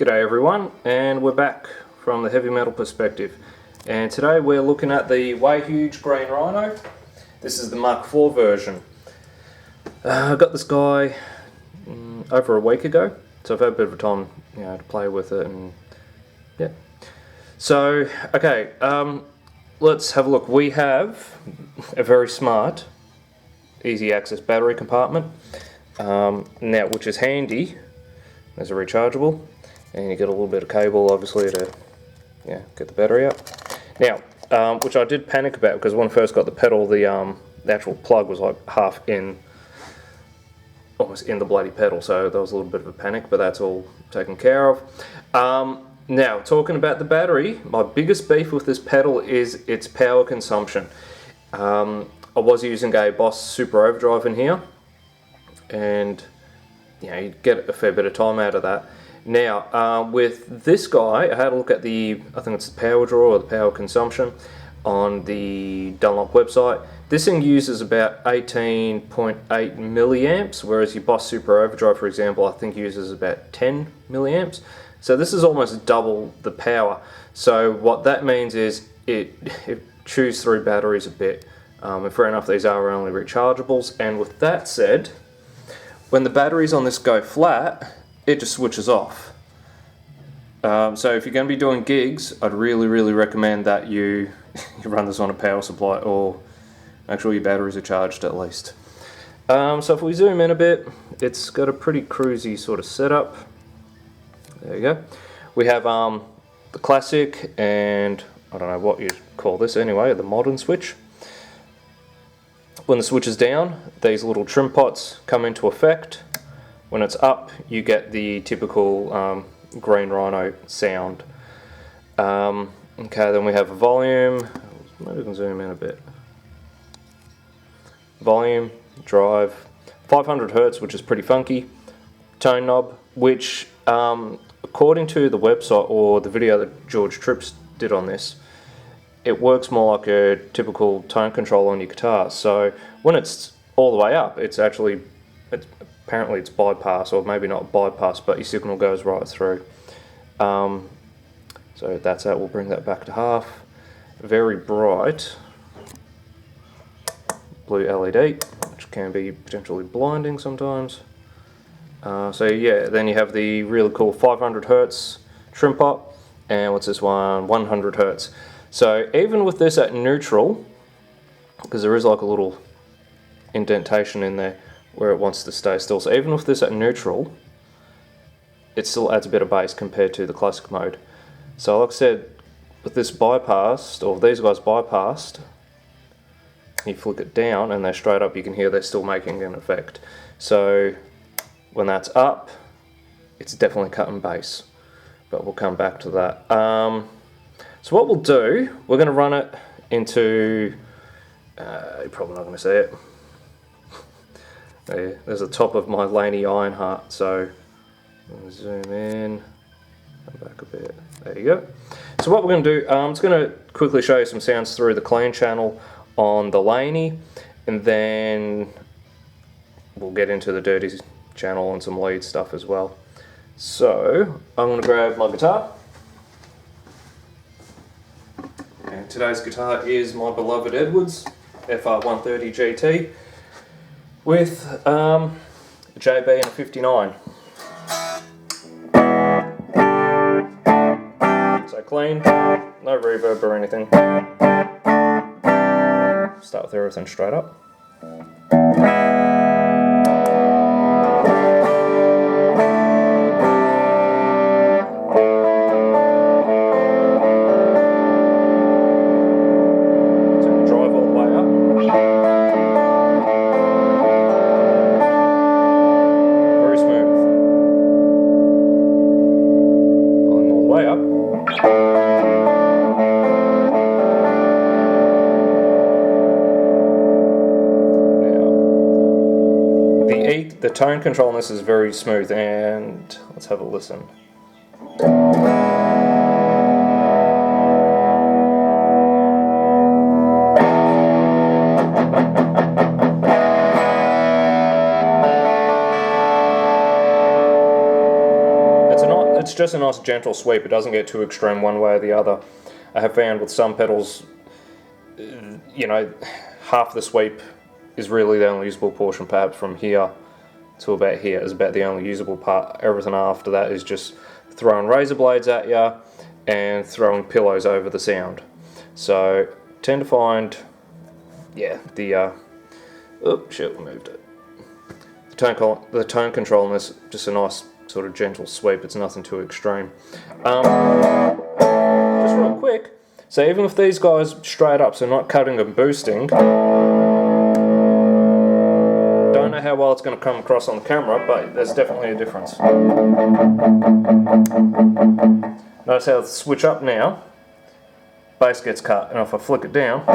G'day everyone, and we're back from the heavy metal perspective, and today we're looking at the way huge green Rhino. This is the Mark IV version. I got this guy over a week ago, so I've had a bit of a time to play with it, and yeah. So okay, let's have a look. We have a very smart easy access battery compartment now, which is handy. There's a rechargeable, and you get a little bit of cable obviously to get the battery out. Now, which I did panic about because when I first got the pedal, the actual plug was like half in, almost in the bloody pedal, so there was a little bit of a panic, but that's all taken care of. Now, talking about the battery, my biggest beef with this pedal is its power consumption. I was using a Boss Super Overdrive in here, and you get a fair bit of time out of that. Now, with this guy, I had a look at I think it's the power draw or the power consumption on the Dunlop website. This thing uses about 18.8 milliamps, whereas your Boss Super Overdrive, for example, I think uses about 10 milliamps. So this is almost double the power. So what that means is it chews through batteries a bit. And fair enough, these are only rechargeables. And with that said, when the batteries on this go flat, it just switches off. So if you're going to be doing gigs, I'd really recommend that you run this on a power supply, or make sure your batteries are charged at least. So if we zoom in a bit, it's got a pretty cruisy sort of setup. There you go. We have the classic, and I don't know what you'd call this anyway, the modern switch. When the switch is down, these little trim pots come into effect. When it's up, you get the typical green Rhino sound. Okay, then we have a volume. Maybe we can zoom in a bit. Volume, drive, 500 Hertz, which is pretty funky. Tone knob, which according to the website or the video that George Trips did on this, it works more like a typical tone control on your guitar. So when it's all the way up, apparently it's bypass, or maybe not bypass, but your signal goes right through. So that's that. We'll bring that back to half. Very bright blue LED, which can be potentially blinding sometimes. So yeah, then you have the really cool 500 Hertz trim pot, and what's this one? 100 Hertz. So even with this at neutral, because there is like a little indentation in there where it wants to stay still, so even with this at neutral, it still adds a bit of bass compared to the classic mode. So like I said, with this bypassed, or these guys bypassed, you flick it down and they're straight up, you can hear they're still making an effect. So when that's up, it's definitely cutting bass, but we'll come back to that. So what we'll do, we're going to run it into, you're probably not going to see it. There's the top of my Laney Ironheart, so I'm going to zoom in, come back a bit, there you go. So what we're going to do, I'm just going to quickly show you some sounds through the clean channel on the Laney, and then we'll get into the dirty channel and some lead stuff as well. So I'm going to grab my guitar. And today's guitar is my beloved Edwards FR130GT with a JB and a 59. So clean, no reverb or anything. Start with everything straight up. The tone control on this is very smooth, and let's have a listen. it's just a nice gentle sweep. It doesn't get too extreme one way or the other. I have found with some pedals, you know, half the sweep is really the only usable portion. Perhaps from here to about here is about the only usable part. Everything after that is just throwing razor blades at you and throwing pillows over the sound. So tend to find, yeah, the oh shit, we moved it. The tone control in this, just a nice sort of gentle sweep. It's nothing too extreme. Just real quick, so even with these guys straight up, so not cutting and boosting, don't know how well it's going to come across on the camera, but there's definitely a difference. Notice how the switch up now, bass gets cut, and if I flick it down,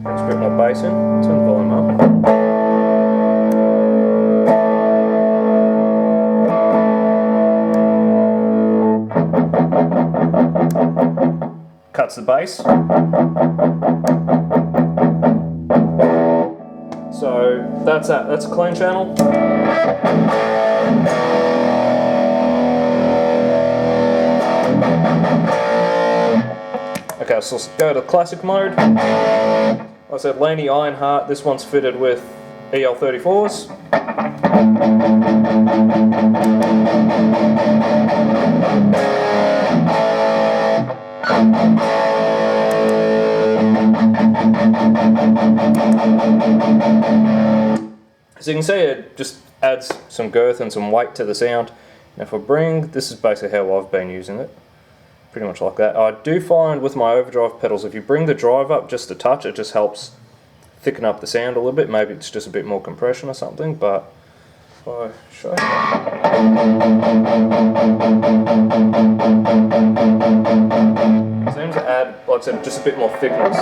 gets a bit more bass in. Turn the volume up. Cuts the bass. So that's that. That's a clean channel. Okay, so let's go to classic mode. Like I said, Laney Ironheart. This one's fitted with EL34s. As you can see, it just adds some girth and some weight to the sound. Now if I bring, this is basically how I've been using it. Pretty much like that. I do find with my overdrive pedals, if you bring the drive up just a touch, it just helps thicken up the sound a little bit. Maybe it's just a bit more compression or something, but if I show you that. Seems to add, like I said, just a bit more thickness.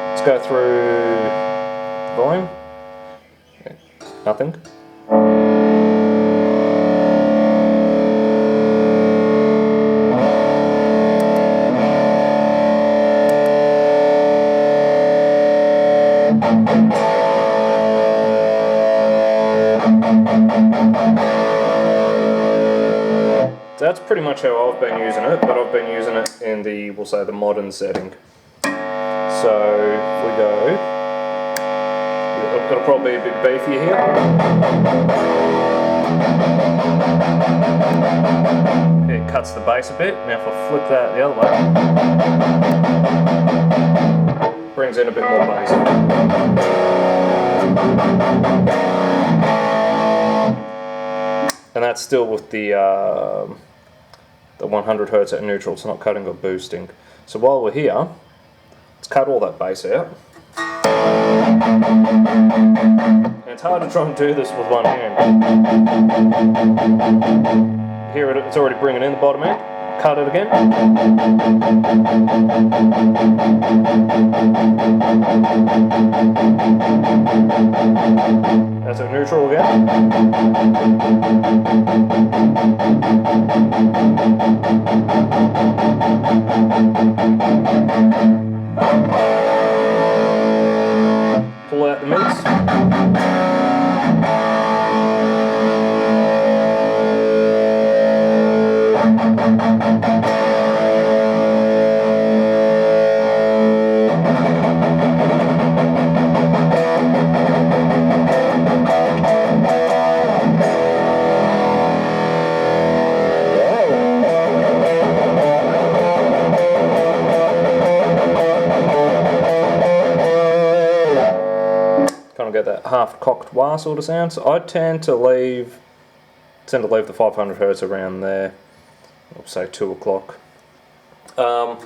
Let's go through volume. Nothing. So that's pretty much how I've been using it, but I've been using it in the, we'll say, the modern setting. So if we go, it'll probably be a bit beefier here. It cuts the bass a bit. Now if I flip that the other way, brings in a bit more bass. And that's still with the 100 Hz at neutral. It's not cutting or boosting. So while we're here, let's cut all that bass out. And it's hard to try and do this with one hand. Here it's already bringing in the bottom end. Cut it again. That's a neutral again. Pull out the mids. Kind of get that half-cocked wah sort of sound. So I tend to leave the 500 Hz around there. I'll say 2 o'clock. Tone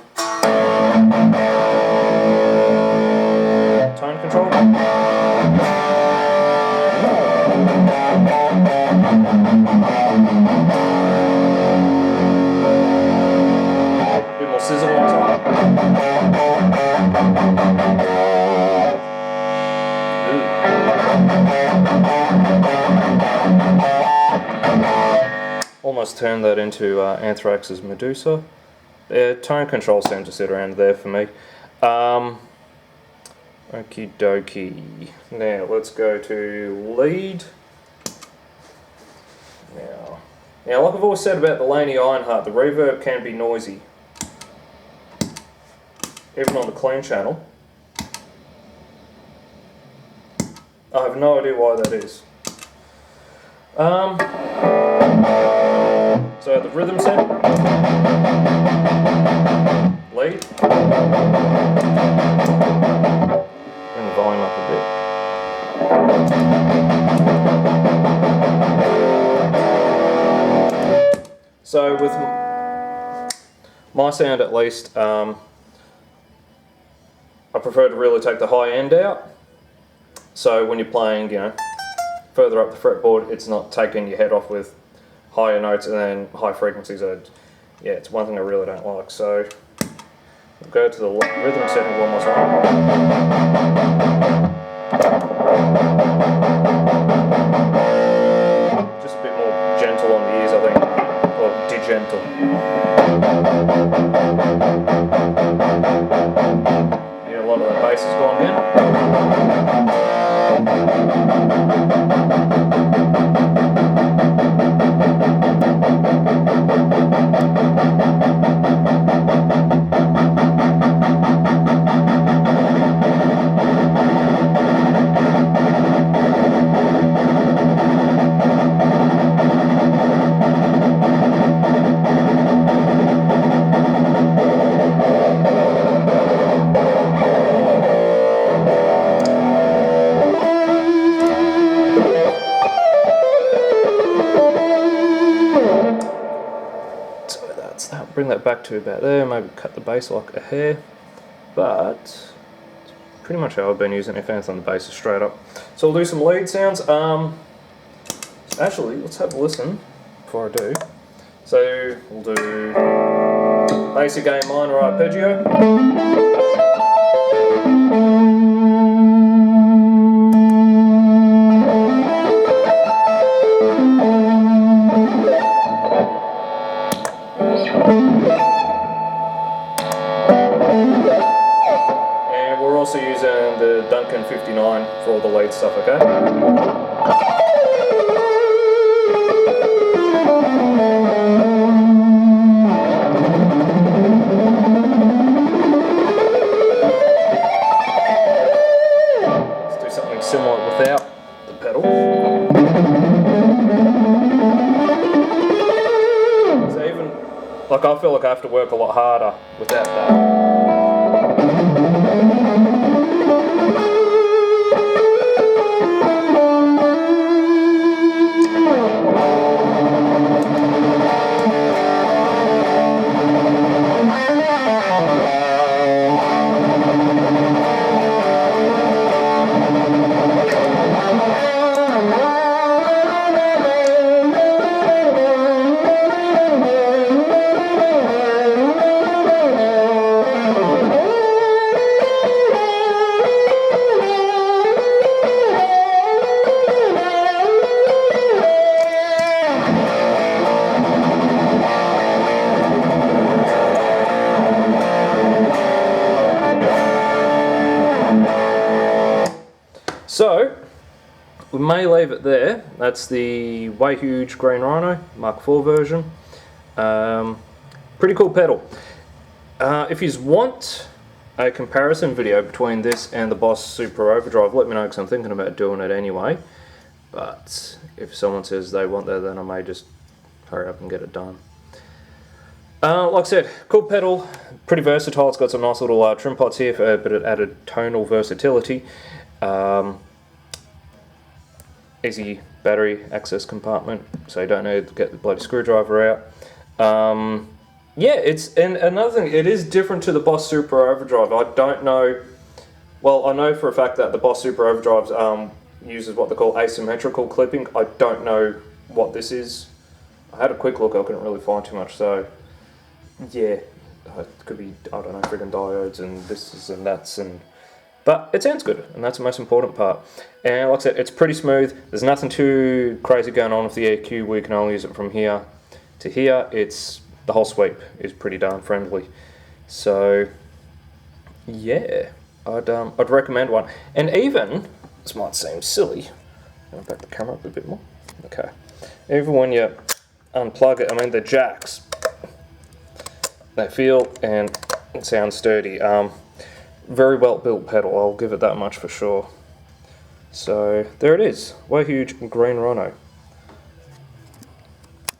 control. A bit more sizzle on top. almost turned that into Anthrax's Medusa. Tone control seems to sit around there for me. Okie dokie. Now let's go to lead. Now, like I've always said about the Laney Ironheart, the reverb can be noisy, even on the clean channel. I have no idea why that is. So the rhythm set, lead, bring the volume up a bit. So with my sound at least, I prefer to really take the high end out. So when you're playing, you know, further up the fretboard, it's not taking your head off with higher notes and then high frequencies. Yeah, it's one thing I really don't like. So we'll go to the rhythm setting one more time. Just a bit more gentle on the ears, I think, or gentle. Yeah, a lot of the bass has gone down. Bring that back to about there, maybe cut the bass like a hair, but it's pretty much how I've been using it, if anything, the bass is straight up. So we'll do some lead sounds. Actually, let's have a listen before I do. So we'll do basic A minor arpeggio. And we're also using the Duncan 59 for all the lead stuff, okay? Let's do something similar without the pedal. So even, like, I feel like I have to work a lot harder without that. So, we may leave it there. That's the way huge Green Rhino Mark IV version. Pretty cool pedal. If you want a comparison video between this and the Boss Super Overdrive, let me know, because I'm thinking about doing it anyway. But if someone says they want that, then I may just hurry up and get it done. Like I said, cool pedal, pretty versatile. It's got some nice little trim pots here for a bit of added tonal versatility. Easy battery access compartment, so you don't need to get the bloody screwdriver out. Yeah, and another thing, it is different to the Boss Super Overdrive. I don't know, well, I know for a fact that the Boss Super Overdrive uses what they call asymmetrical clipping. I don't know what this is. I had a quick look, I couldn't really find too much, so yeah, it could be, I don't know, friggin' diodes and this and that's, but it sounds good, and that's the most important part. And like I said, it's pretty smooth. There's nothing too crazy going on with the EQ. We can only use it from here to here, the whole sweep is pretty darn friendly. So yeah, I'd recommend one. And even, this might seem silly, I'll back the camera up a bit more. Okay, even when you unplug it, I mean the jacks, they feel and sound sturdy. Very well built pedal, I'll give it that much for sure. So there it is, Way Huge Green Rhino.